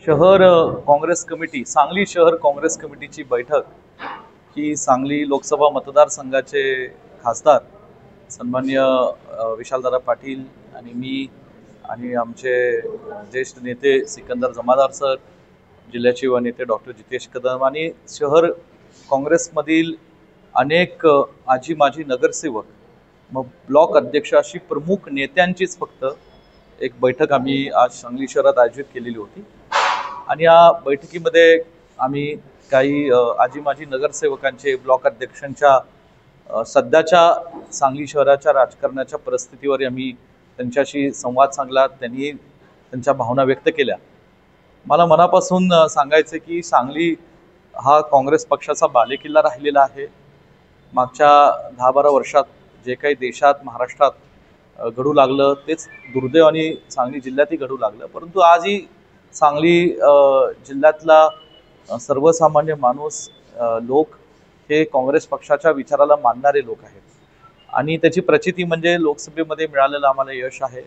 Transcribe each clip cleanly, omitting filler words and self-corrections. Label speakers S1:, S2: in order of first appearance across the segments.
S1: शहर काँग्रेस कमिटी, सांगली शहर काँग्रेस कमिटीची बैठक ही सांगली लोकसभा मतदारसंघाचे खासदार सन्माननीय विशालदादा पाटील आणि मी आणि आमचे ज्येष्ठ नेते सिकंदर जमादार सर, जिल्ह्याचे युवा नेते डॉक्टर जितेश कदम आणि शहर काँग्रेसमधील अनेक आजी माजी नगरसेवक, मग ब्लॉक अध्यक्ष अशी प्रमुख नेत्यांचीच फक्त एक बैठक आम्ही आज सांगली शहरात आयोजित केलेली होती। आणि या बैठकीमध्ये आम्ही काही आजी माजी नगरसेवकांचे, ब्लॉक अध्यक्षांच्या सध्याच्या सांगली शहराच्या राजकारणाच्या परिस्थितीवर आम्ही त्यांच्याशी संवाद साधला, त्यांनी त्यांच्या भावना व्यक्त केल्या। मला मनापासून सांगायचे की सांगली हा काँग्रेस पक्षाचा बालेकिल्ला राहिलेला आहे। मागच्या 10-12 वर्षात जे काही देशात, महाराष्ट्रात घडू लागलं तेच दुर्दैवाने सांगली जिल्ह्यातही घडू लागलं, परंतु आजही सांगली जिल्ह्यातला सर्वसामान्य माणूस, लोक हे काँग्रेस पक्षाच्या विचाराला मानणारे लोक आहेत आणि त्याची प्रचिती म्हणजे लोकसभेमध्ये मिळालेलं आम्हाला यश आहे।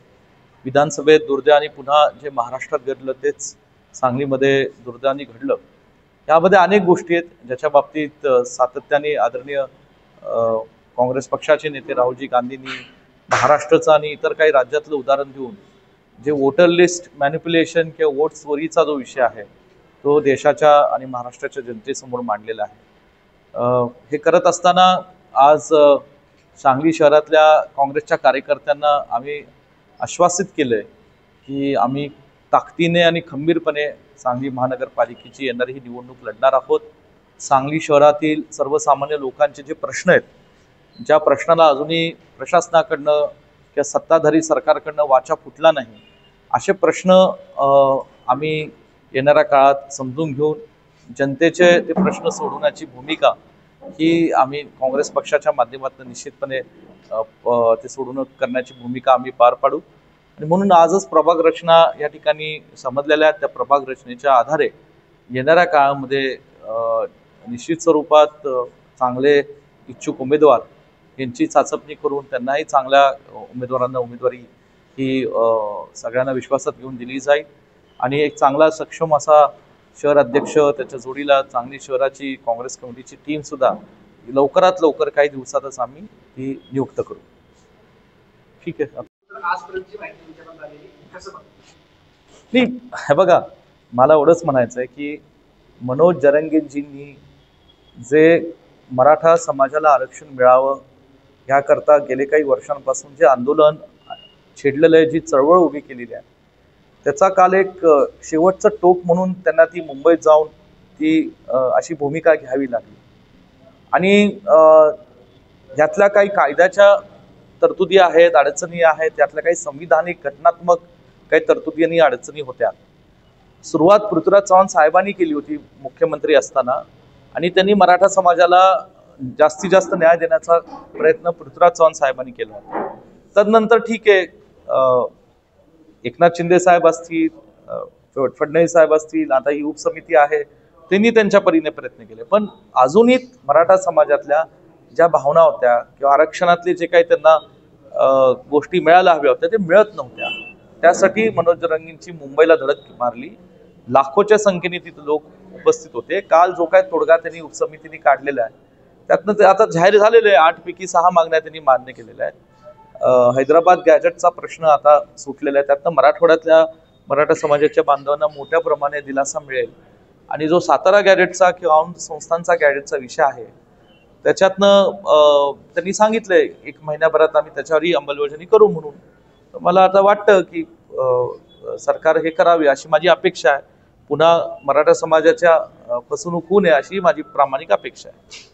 S1: विधानसभेत दुर्दैवाने पुन्हा जे महाराष्ट्रात घडलं तेच सांगलीमध्ये दुर्दैवाने घडलं। यामध्ये अनेक गोष्टी आहेत ज्याच्या बाबतीत सातत्याने आदरणीय काँग्रेस पक्षाचे नेते राहुलजी गांधींनी महाराष्ट्राचं आणि इतर काही राज्यातलं उदाहरण देऊन जे वोटर लिस्ट मॅनिप्युलेशन किंवा वोट चोरीचा जो विषय आहे तो देशाच्या आणि महाराष्ट्राच्या जनतेसमोर मांडलेला आहे। हे करत असताना आज सांगली शहरातल्या काँग्रेसच्या कार्यकर्त्यांना आम्ही आश्वासित केलंय की आम्ही ताकदीने आणि खंबीरपणे सांगली महानगरपालिकेची येणारी ही निवडणूक लढणार आहोत। सांगली शहरातील सर्वसामान्य लोकांचे जे प्रश्न आहेत, ज्या प्रश्नाला अजूनही प्रशासनाकडनं किंवा सत्ताधारी सरकारकडनं वाचा फुटला नाही, असे प्रश्न आम्ही येणाऱ्या काळात समजून घेऊन जनतेचे ते प्रश्न सोडवण्याची भूमिका ही आम्ही काँग्रेस पक्षाच्या माध्यमातून निश्चितपणे ते सोडवणूक करण्याची भूमिका आम्ही पार पाडू। आणि म्हणून आजच प्रभाग रचना या ठिकाणी समजलेल्या त्या प्रभाग रचनेच्या आधारे येणाऱ्या काळामध्ये निश्चित स्वरूपात चांगले इच्छुक उमेदवार यांची चाचपणी करून त्यांनाही चांगल्या उमेदवारांना उमेदवारी ही सगळ्यांना विश्वासात घेऊन दिली जाईल आणि एक चांगला सक्षम असा शहर अध्यक्ष, त्याच्या जोडीला चांगली शहराची काँग्रेस कमिटीची टीम सुद्धा लवकरात लवकर काही दिवसातच आम्ही ही नियुक्त करू। ठीक आहे। नाही, हे बघा, मला एवढंच म्हणायचं आहे की मनोज जरंगेजींनी जे मराठा समाजाला आरक्षण मिळावं याकरता गेले काही वर्षांपासून जे आंदोलन छेडलेलं आहे, जी चळवळ उभी केलेली आहे, त्याचा काल एक शेवटचं टोक म्हणून त्यांना ती मुंबईत जाऊन ती अशी भूमिका घ्यावी लागली। आणि यातल्या काही कायद्याच्या तरतुदी आहेत, अडचणी आहेत, त्यातल्या काही संविधानिक घटनात्मक काही तरतुदी आणि अडचणी होत्या। सुरुवात पृथ्वीराज चव्हाण साहेबांनी केली होती मुख्यमंत्री असताना आणि त्यांनी मराठा समाजाला जास्तीत जास्त न्याय देण्याचा प्रयत्न पृथ्वीराज चव्हाण साहेबांनी केला होता। तदनंतर ठीक आहे, एकनाथ शिंदे साहेब असतील, फडणवीस साहेब असतील, आता ही उपसमिती आहे, त्यांनी त्यांच्या परीने प्रयत्न केले, पण अजूनही मराठा समाजातल्या ज्या भावना होत्या किंवा आरक्षणातले जे काही त्यांना गोष्टी मिळायला हव्या होत्या ते मिळत नव्हत्या। त्यासाठी मनोज जरंगेंची मुंबईला धडक मारली, लाखोच्या संख्येने तिथे लोक उपस्थित होते। काल जो काय तोडगा त्यांनी उपसमितीने काढलेला आहे त्यातनं ते आता जाहीर झालेलं आहे, 8 पैकी 6 मागण्या त्यांनी मान्य केलेल्या आहेत। हैदराबाद गॅजेटचा प्रश्न आता सुटलेला आहे, त्यातनं मराठवाड्यातल्या मराठा समाजाच्या बांधवांना मोठ्या प्रमाणे दिलासा मिळेल आणि जो सातारा गॅजेटचा किंवा संस्थांचा गॅजेटचा विषय आहे त्याच्यातनं त्यांनी सांगितलंय 1 महिन्याभरात आम्ही त्याच्यावरही अंमलबजावणी करू म्हणून। मला आता वाटतं की सरकार हे करावे अशी माझी अपेक्षा आहे। पुन्हा मराठा समाजाच्या फसवणूक होऊ नये अशी माझी प्रामाणिक अपेक्षा आहे।